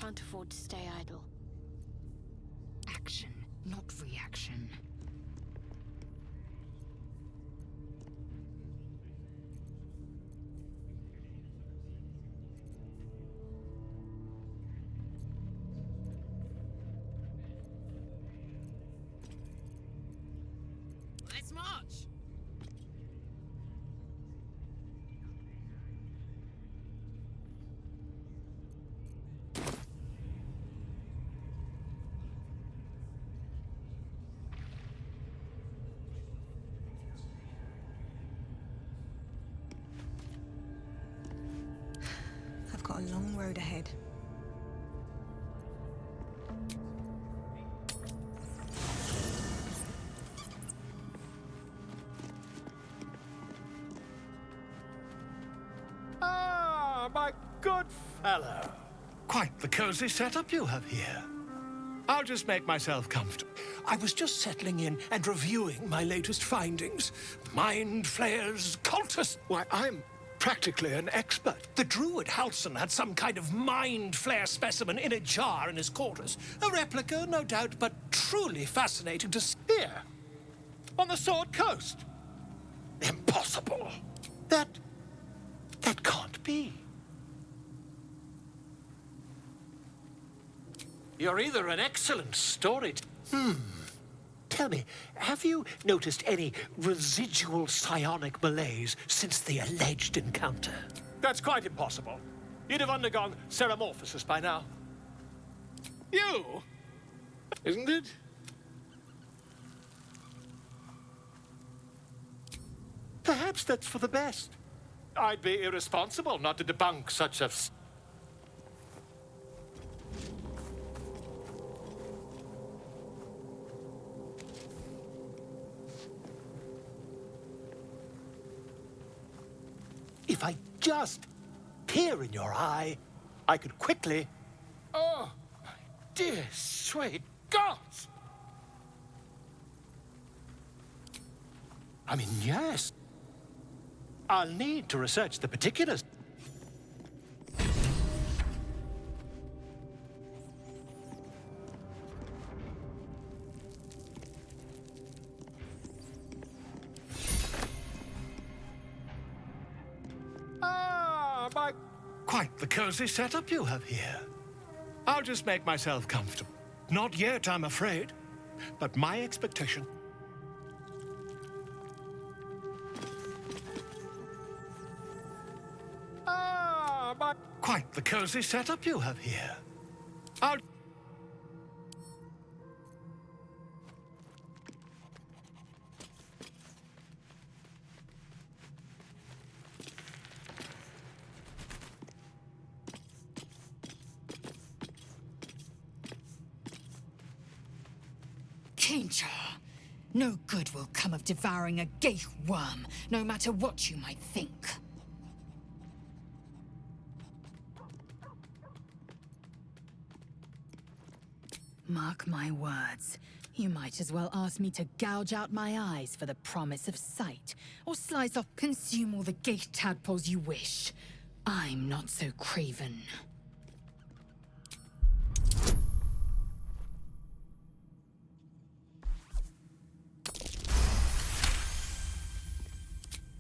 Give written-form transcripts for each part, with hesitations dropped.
can't afford to stay idle. Action, not reaction. Let's march! I've got a long road ahead. Ah, my good fellow. Quite the cozy setup you have here. I'll just make myself comfortable. I was just settling in and reviewing my latest findings. Mind flayers, cultists. Why, I'm practically an expert. The druid Halson had some kind of mind flayer specimen in a jar in his quarters. A replica, no doubt, but truly fascinating to see. Here, on the Sword Coast. Impossible. That can't be. You're either an excellent storyteller. Tell me, have you noticed any residual psionic malaise since the alleged encounter? That's quite impossible. You'd have undergone ceramorphosis by now. You? Isn't it? Perhaps that's for the best. I'd be irresponsible not to debunk such a... If I just peer in your eye, I could quickly... Oh, my dear sweet gods! I mean, yes. I'll need to research the particulars. Quite the cozy setup you have here. I'll just make myself comfortable. Not yet, I'm afraid. But my expectation... Quite the cozy setup you have here. I'll... Danger! No good will come of devouring a gay worm, no matter what you might think. Mark my words. You might as well ask me to gouge out my eyes for the promise of sight, or slice off, consume all the gay tadpoles you wish. I'm not so craven.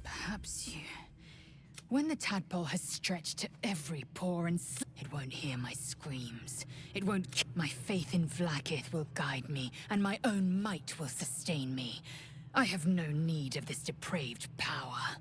Perhaps you... When the tadpole has stretched to every pore and it won't hear my screams. It won't... My faith in Vlaakith will guide me, and my own might will sustain me. I have no need of this depraved power.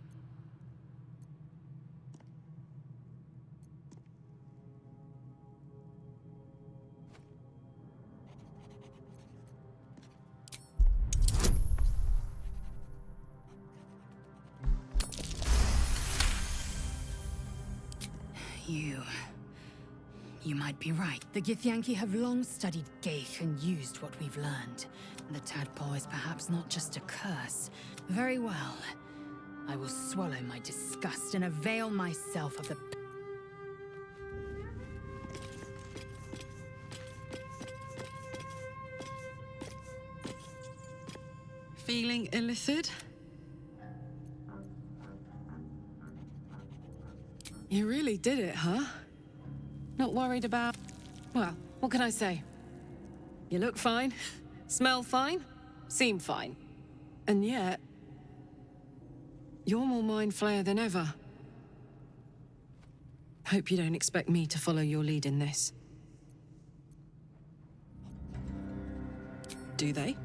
You might be right. The Githyanki have long studied Geich and used what we've learned. The tadpole is perhaps not just a curse. Very well. I will swallow my disgust and avail myself of the... Feeling illicit? You really did it, huh? Not worried about... Well, what can I say? You look fine, smell fine, seem fine. And yet, you're more mind flayer than ever. Hope you don't expect me to follow your lead in this. Do they?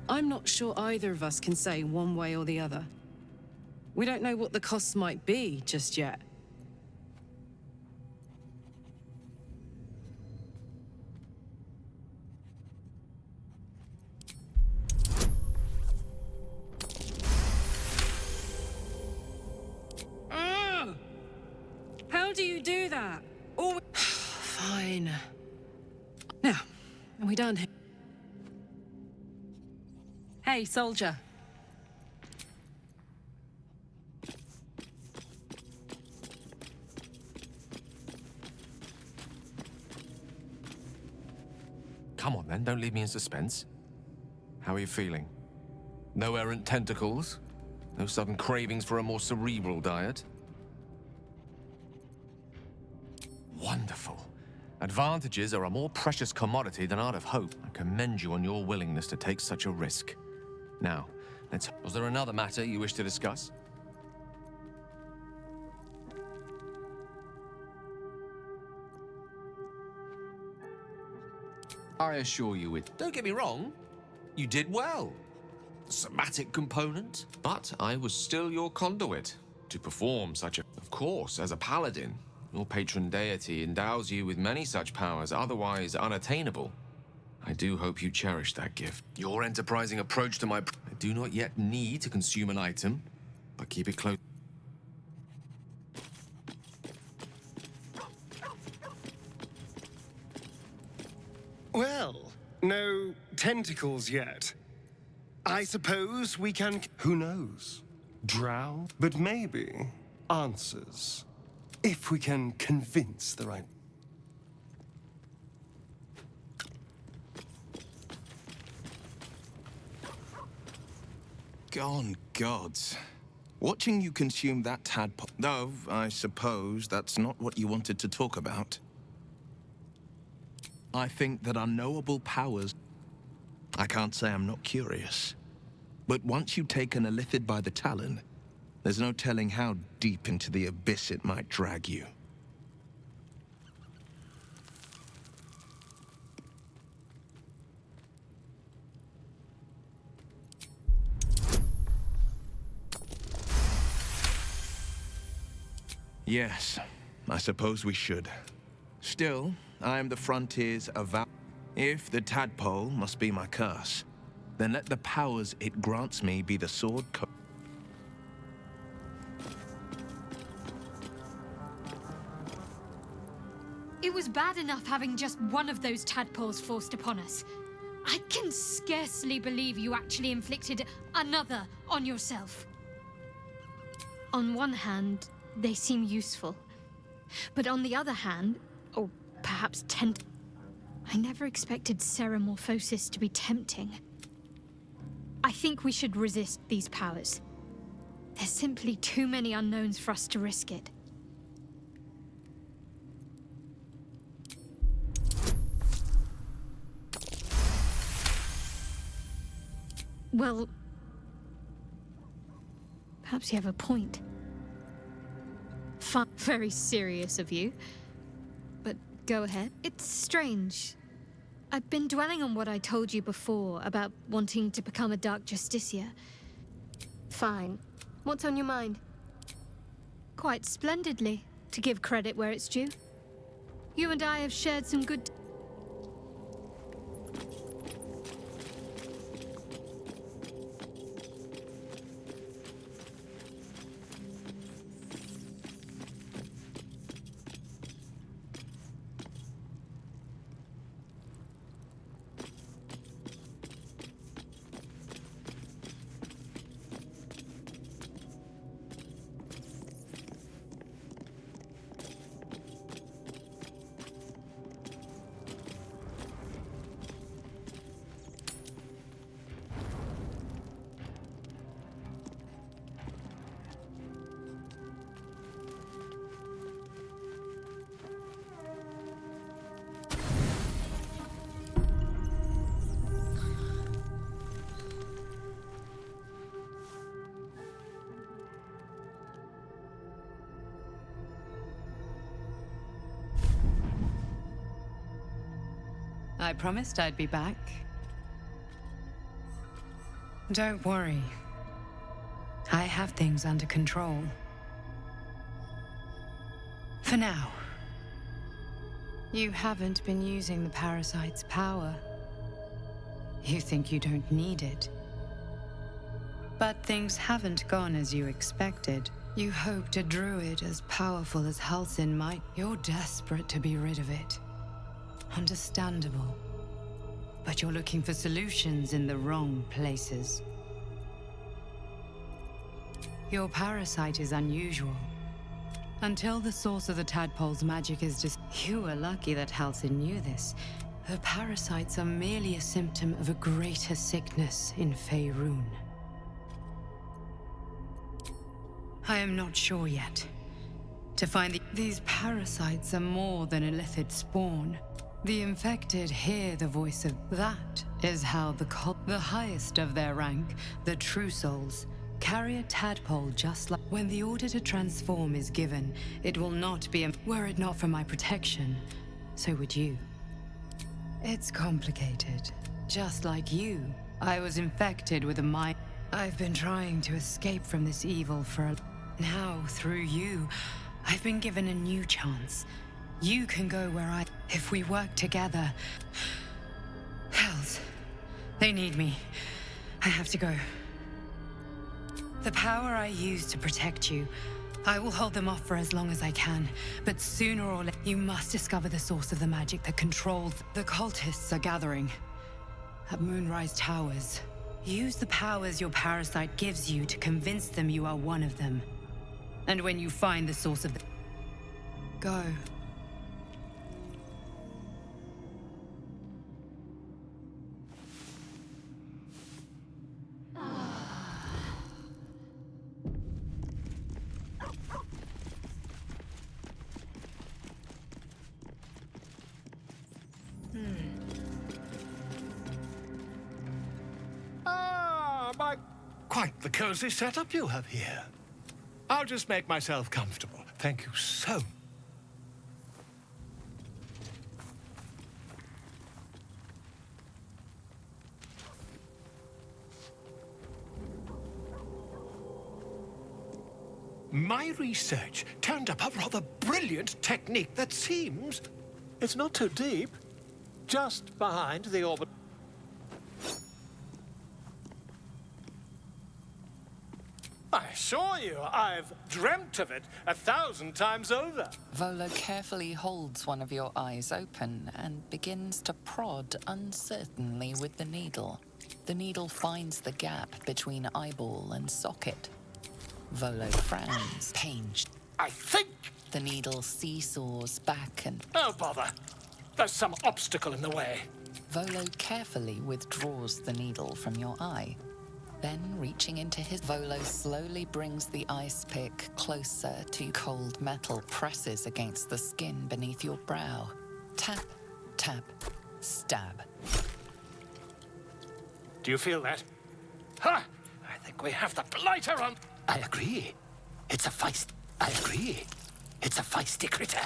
I'm not sure either of us can say one way or the other. We don't know what the costs might be just yet. How do you do that? Oh, fine. Now, are we done here? Hey, soldier. Come on then, don't leave me in suspense. How are you feeling? No errant tentacles? No sudden cravings for a more cerebral diet? Wonderful. Advantages are a more precious commodity than I'd have hoped. I commend you on your willingness to take such a risk. Now, was there another matter you wish to discuss? I assure you don't get me wrong, you did well. The somatic component, but I was still your conduit to perform such a... Of course, as a paladin, your patron deity endows you with many such powers otherwise unattainable. I do hope you cherish that gift. Your enterprising approach to I do not yet need to consume an item, but keep it close. Well, no tentacles yet. I suppose we can... Who knows? Drow? But maybe answers. If we can convince the right... Gone gods. Watching you consume that tadpole... Though, I suppose that's not what you wanted to talk about. I think that unknowable powers... I can't say I'm not curious. But once you take an illithid by the talon, there's no telling how deep into the abyss it might drag you. Yes, I suppose we should. Still, I am the frontier's avowed. If the tadpole must be my curse, then let the powers it grants me be the sword It was bad enough having just one of those tadpoles forced upon us. I can scarcely believe you actually inflicted another on yourself. On one hand, they seem useful. But on the other hand, or perhaps I never expected ceremorphosis to be tempting. I think we should resist these powers. There's simply too many unknowns for us to risk it. Well, perhaps you have a point. Very serious of you. But go ahead. It's strange. I've been dwelling on what I told you before about wanting to become a Dark Justiciar. Fine. What's on your mind? Quite splendidly, to give credit where it's due. You and I have shared some good... I promised I'd be back. Don't worry. I have things under control. For now. You haven't been using the parasite's power. You think you don't need it. But things haven't gone as you expected. You hoped a druid as powerful as Halsin might. You're desperate to be rid of it. Understandable. But you're looking for solutions in the wrong places. Your parasite is unusual. Until the source of the tadpole's magic is just... You were lucky that Halsin knew this. The parasites are merely a symptom of a greater sickness in Faerûn. I am not sure yet. To find these parasites are more than illithid spawn. The infected hear the voice of... That is how the highest of their rank, the true souls, carry a tadpole just like... When the order to transform is given, it will not be were it not for my protection, so would you. It's complicated. Just like you, I was infected with a mind... I've been trying to escape from this evil for a... Now, through you, I've been given a new chance. You can go where I... If we work together... Hells. They need me. I have to go. The power I use to protect you, I will hold them off for as long as I can. But sooner or later, you must discover the source of the magic that controls... The cultists are gathering. At Moonrise Towers. Use the powers your parasite gives you to convince them you are one of them. And when you find the source of the... Go. Quite the cozy setup you have here. I'll just make myself comfortable. Thank you so much. My research turned up a rather brilliant technique that seems... It's not too deep. Just behind the orbit. I assure you, I've dreamt of it 1,000 times over. Volo carefully holds one of your eyes open and begins to prod uncertainly with the needle. The needle finds the gap between eyeball and socket. Volo frowns, pain. I think... The needle seesaws back and... Oh, bother. There's some obstacle in the way. Volo carefully withdraws the needle from your eye. Then, reaching into his... Volo slowly brings the ice pick closer to cold metal, presses against the skin beneath your brow. Tap, tap, stab. Do you feel that? Ha! I think we have the blighter on... I agree. It's a feist... I agree. It's a feisty critter.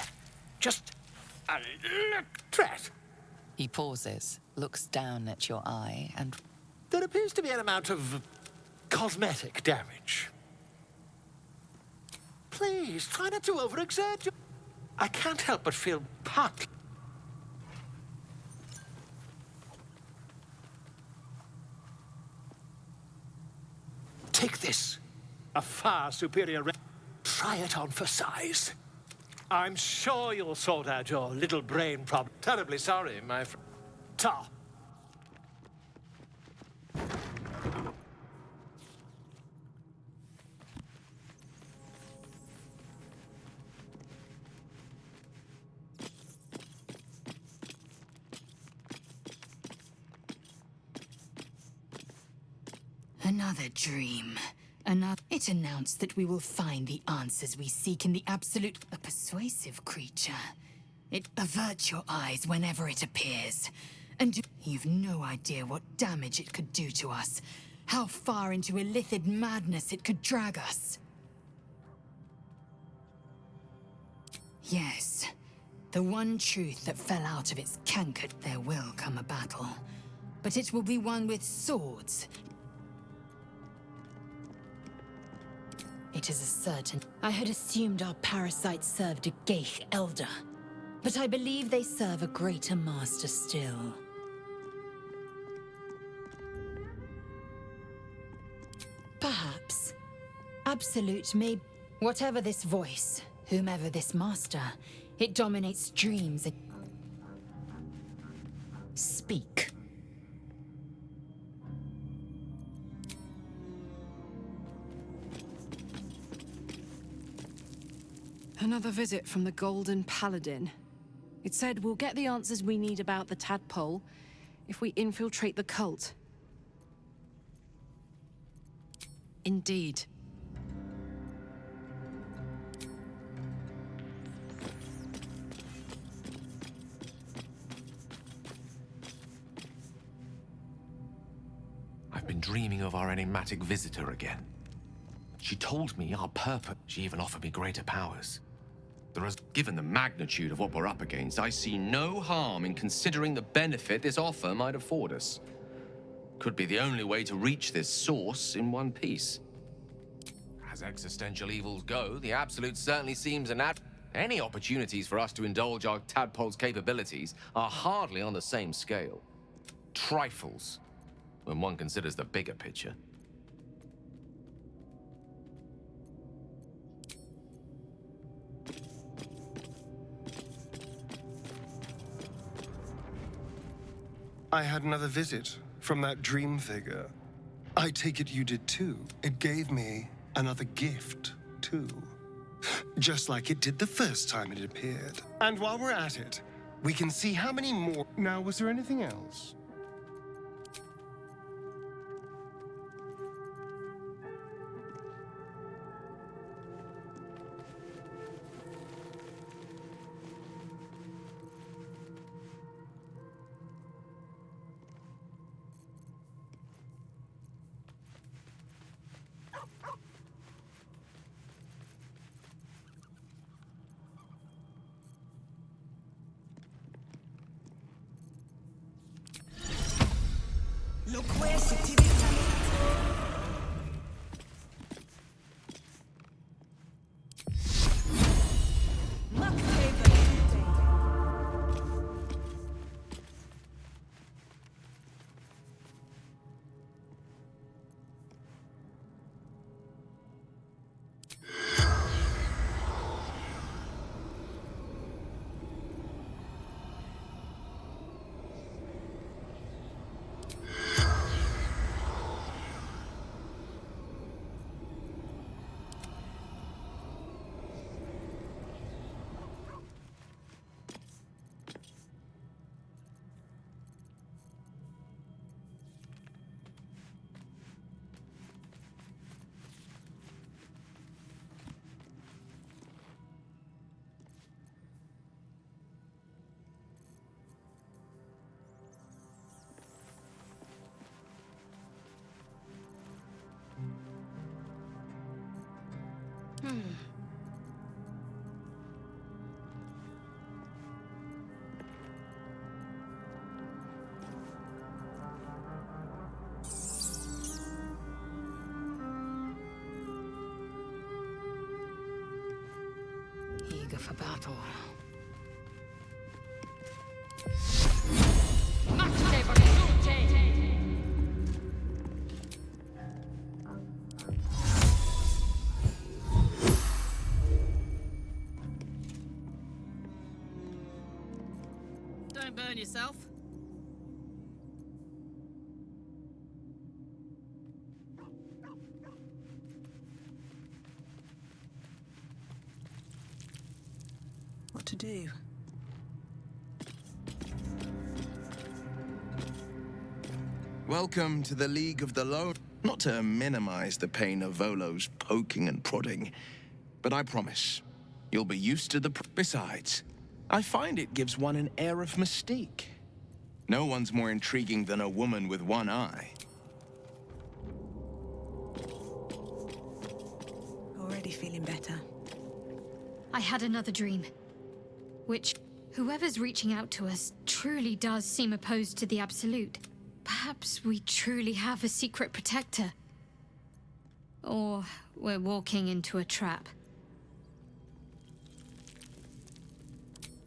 Just a little threat. He pauses, looks down at your eye, and... There appears to be an amount of cosmetic damage. Please, try not to overexert you. I can't help but feel partly... Take this. A far superior... Try it on for size. I'm sure you'll sort out your little brain problem. Terribly sorry, my friend. Ta. Another dream. It announced that we will find the answers we seek in the absolute... A persuasive creature. It averts your eyes whenever it appears. And you've no idea what damage it could do to us. How far into illithid madness it could drag us. Yes. The one truth that fell out of its canker. There will come a battle, but it will be one with swords. It is a certain. I had assumed our parasites served a Geich elder, but I believe they serve a greater master still. Perhaps. Absolute may. Whatever this voice, whomever this master, it dominates dreams and... Speak. Another visit from the Golden Paladin. It said we'll get the answers we need about the tadpole if we infiltrate the cult. Indeed. I've been dreaming of our enigmatic visitor again. She told me our purpose. She even offered me greater powers. Given the magnitude of what we're up against, I see no harm in considering the benefit this offer might afford us. Could be the only way to reach this source in one piece. As existential evils go, the Absolute certainly seems any opportunities for us to indulge our tadpole's capabilities are hardly on the same scale. Trifles, when one considers the bigger picture. I had another visit from that dream figure. I take it you did too. It gave me another gift, too. Just like it did the first time it appeared. And while we're at it, we can see how many more... Now, was there anything else? Look where city is. Eager for battle. Don't burn yourself. What to do? Welcome to the League of the Lone. Not to minimize the pain of Volo's poking and prodding, but I promise, you'll be used to the... Besides, I find it gives one an air of mystique. No one's more intriguing than a woman with one eye. Already feeling better. I had another dream. Which... Whoever's reaching out to us truly does seem opposed to the Absolute. Perhaps we truly have a secret protector. Or we're walking into a trap.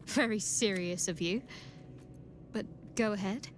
Very serious of you. But go ahead.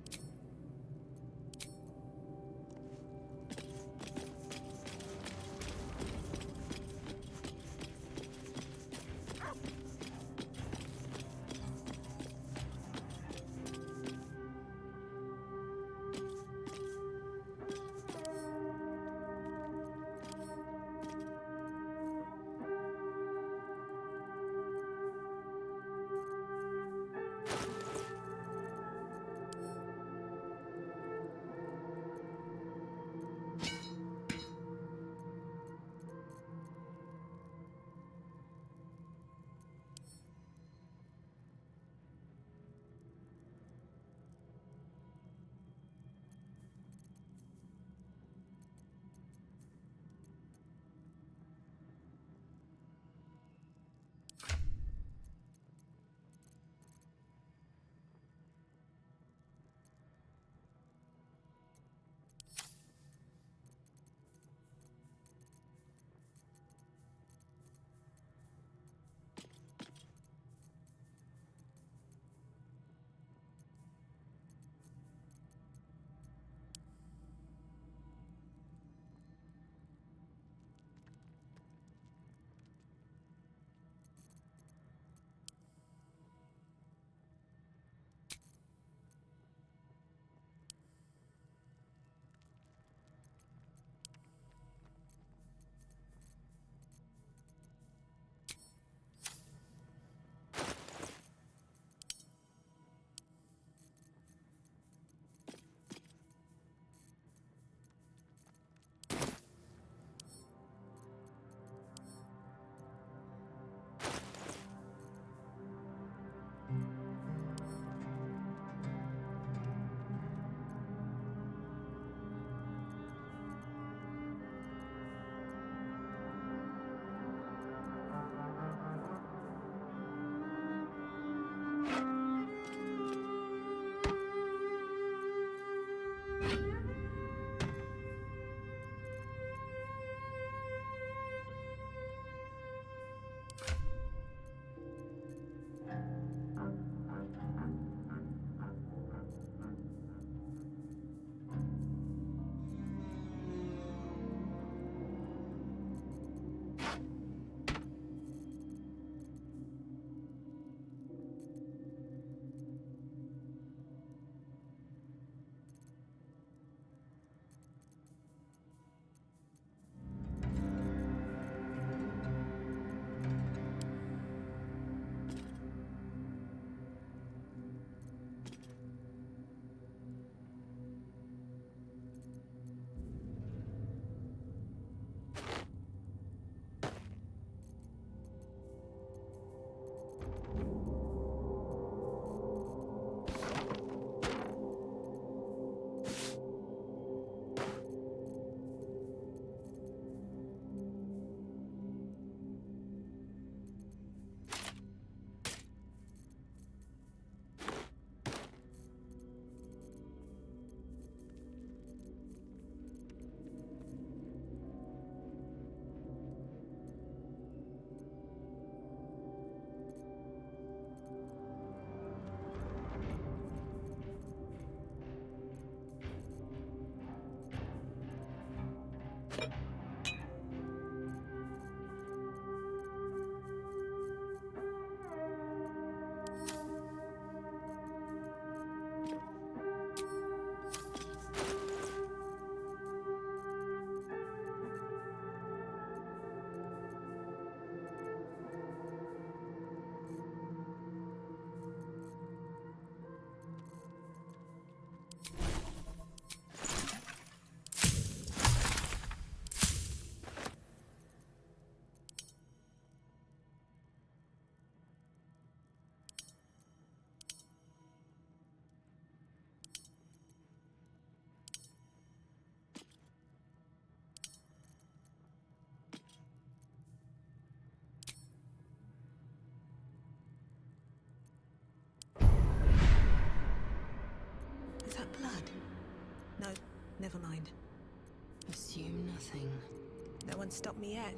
Never mind. Assume nothing. No one stopped me yet.